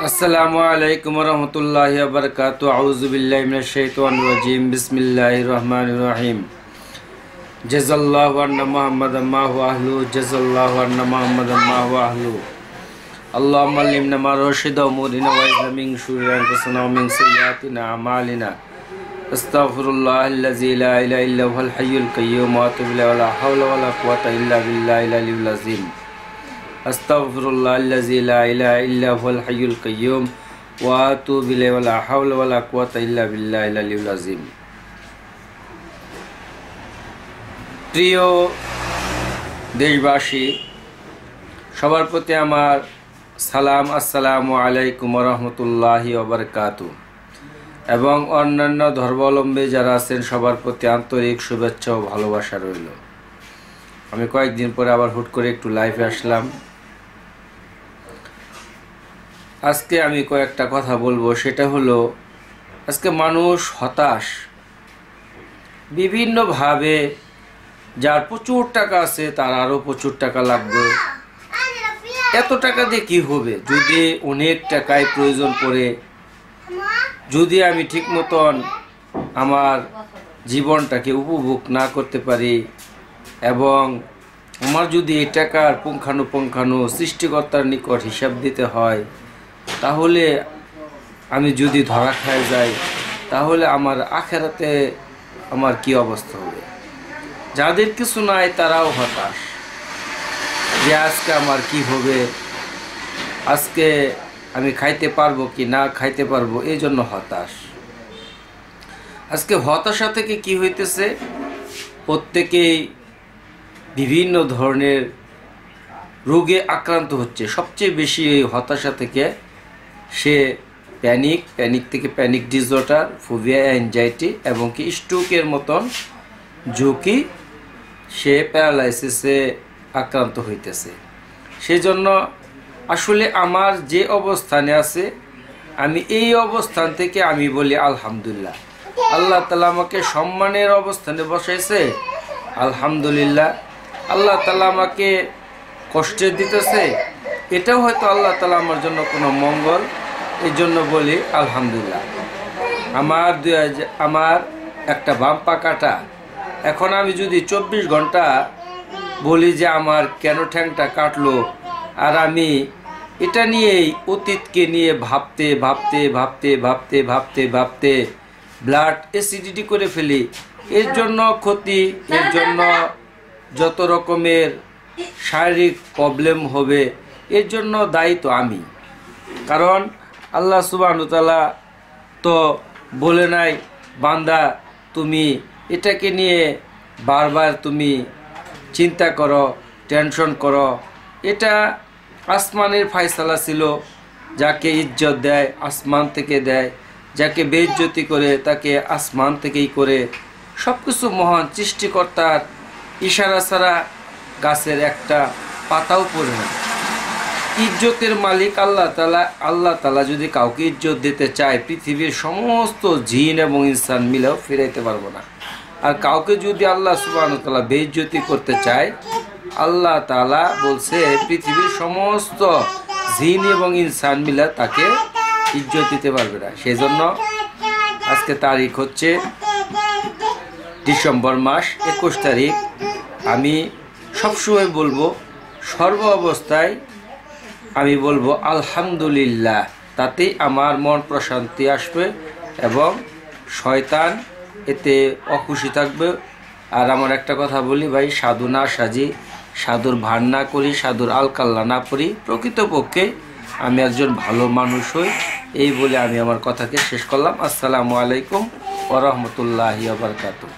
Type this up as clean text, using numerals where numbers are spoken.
আসসালামু আলাইকুম ওয়া রাহমাতুল্লাহি ওয়া বারাকাতুহু। আউযু বিল্লাহি মিনাশ শাইতানির রাজিম। বিসমিল্লাহির রহমানির রহিম। জাযাল্লাহু আন্না মুহাম্মাদাম মা হুয়া আহলু, জাযাল্লাহু আন্না মুহাম্মাদাম মা হুয়া আহলু। আল্লাহুম্মা আল্লিমনা মা রাশিদা উমুরিনা ওয়া ইজনা মিন শুরুরি আনফুসিনা ওয়া মিন সাইয়্যাতিনা আমালিনা। আস্তাগফিরুল্লাহাল্লাযী লা ইলাহা ইল্লা হুয়াল হাইয়ুল কাইয়্যুম ওয়া আতুবু ইলাইহি ওয়া লা হাওলা ওয়া লা কুওয়াতা ইল্লা বিল্লাহিল আলিয়্যিল আযীম। আস্তাগফিরুল্লাহাল্লাযী লা ইলাহা ইল্লা হুয়াল হাইয়ুল কাইয়্যুম ওয়া আতুবু ইলাইহি ওয়া লা হাওলা ওয়া লা কুওয়াতা ইল্লা বিল্লাহিল আলিয়্যিল আযীম। প্রিয় দেশবাসী, সবার প্রতি আমার সালাম, আসসালামু আলাইকুম ওয়া রাহমাতুল্লাহি ওয়া বারাকাতুহু। এবং অন্যান্য ধর্মাবলম্বী যারা আছেন সবার প্রতি আন্তরিক শুভেচ্ছা ও ভালোবাসা রইল। আমি কয়েকদিন পরে আবার হুট করে একটু লাইভে আসলাম। আজকে আমি কয়েকটা কথা বলবো, সেটা হলো আজকে মানুষ হতাশ বিভিন্নভাবে। যার প্রচুর টাকা আছে তার আরও প্রচুর টাকা লাগবে। এত টাকা দিয়ে কী হবে যদি অনেক টাকায় প্রয়োজন পড়ে, যদি আমি ঠিক মতন আমার জীবনটাকে উপভোগ না করতে পারি, এবং আমার যদি এই টাকার পুঙ্খানুপুঙ্খানু সৃষ্টিকর্তার নিকট হিসাব দিতে হয়, তাহলে আমি যদি ধরা খায় যাই, তাহলে আমার আখেরাতে আমার কি অবস্থা হবে। যাদের কিছু নাই তারাও হতাশ যে আজকে আমার কি হবে, আজকে আমি খাইতে পারবো কি না খাইতে পারবো, এই জন্য হতাশ। আজকে হতাশা থেকে কি হইতেছে, প্রত্যেকেই বিভিন্ন ধরনের রোগে আক্রান্ত হচ্ছে। সবচেয়ে বেশি এই হতাশা থেকে সে প্যানিক থেকে প্যানিক ডিসঅর্ডার, ফোবিয়া, অ্যাংজাইটি এবং কি স্ট্রোকের মতন ঝুঁকি, সে প্যারালাইসিসে আক্রান্ত হইতেছে। সেজন্য আসলে আমার যে অবস্থানে আছে, আমি এই অবস্থান থেকে আমি বলি আলহামদুলিল্লাহ। আল্লাহ তাআলা আমাকে সম্মানের অবস্থানে বসাইছে, আলহামদুলিল্লাহ। আল্লাহ তাআলা আমাকে কষ্টে দিতেছে, এটাও হয়তো আল্লাহ তাআলা আমার জন্য কোনো মঙ্গল, এই জন্য বলি আলহামদুলিল্লাহ। আমার একটা বাম পা কাটা। এখন আমি যদি 24 ঘন্টা বলি যে আমার কেন ঠ্যাংটা কাটলো, আর আমি এটা নিয়েই অতীতকে নিয়ে ভাবতে ভাবতে ভাবতে ভাবতে ভাবতে ভাবতে ব্লাড অ্যাসিডিটি করে ফেলি, এর জন্য ক্ষতি, এর জন্য যত রকমের শারীরিক প্রবলেম হবে, এর জন্য দায়ী তো আমি। কারণ আল্লাহ সুবহানাহু ওয়া তাআলা তো বলে নাই, বান্দা তুমি এটাকে নিয়ে বারবার তুমি চিন্তা করো, টেনশন করো। এটা আসমানের ফায়সালা ছিল, যাকে ইজ্জত দেয় আসমান থেকে দেয়, যাকে বেইজ্জতি করে তাকে আসমান থেকেই করে। সব কিছু মহান সৃষ্টিকর্তার ইশারা ছাড়া গাছের একটা পাতাও পড়ে না। ইজ্জতের মালিক আল্লাহ তাআলা। আল্লাহ তাআলা যদি কাউকে ইজ্জত দিতে চায়, পৃথিবীর সমস্ত জিন এবং ইনসান মিলেও ফিরাইতে পারবো না। আর কাউকে যদি আল্লাহ সুবহানাহু ওয়া তাআলা বেইজ্জতি করতে চায়, আল্লাহ তাআলা বলছে পৃথিবীর সমস্ত জিন এবং ইনসান মিলে তাকে ইজ্জত দিতে পারবে না। সেই জন্য আজকে তারিখ হচ্ছে ডিসেম্বর মাস 21 তারিখ। আমি সবসময় বলবো, সর্ব অবস্থায় আমি বলবো আলহামদুলিল্লাহ। তাতেই আমার মন প্রশান্তি আসবে এবং শয়তান এতে অখুশি থাকবে। আর আমার একটা কথা বলি ভাই, সাধু না সাজি, সাধুর ভান না করি, সাধুর আলকাল্লা না পড়ি, প্রকৃতপক্ষে আমি একজন ভালো মানুষ হই। এই বলে আমি আমার কথাকে শেষ করলাম। আসসালামু আলাইকুম ওয়া রাহমাতুল্লাহি ওয়া বারাকাতুহু।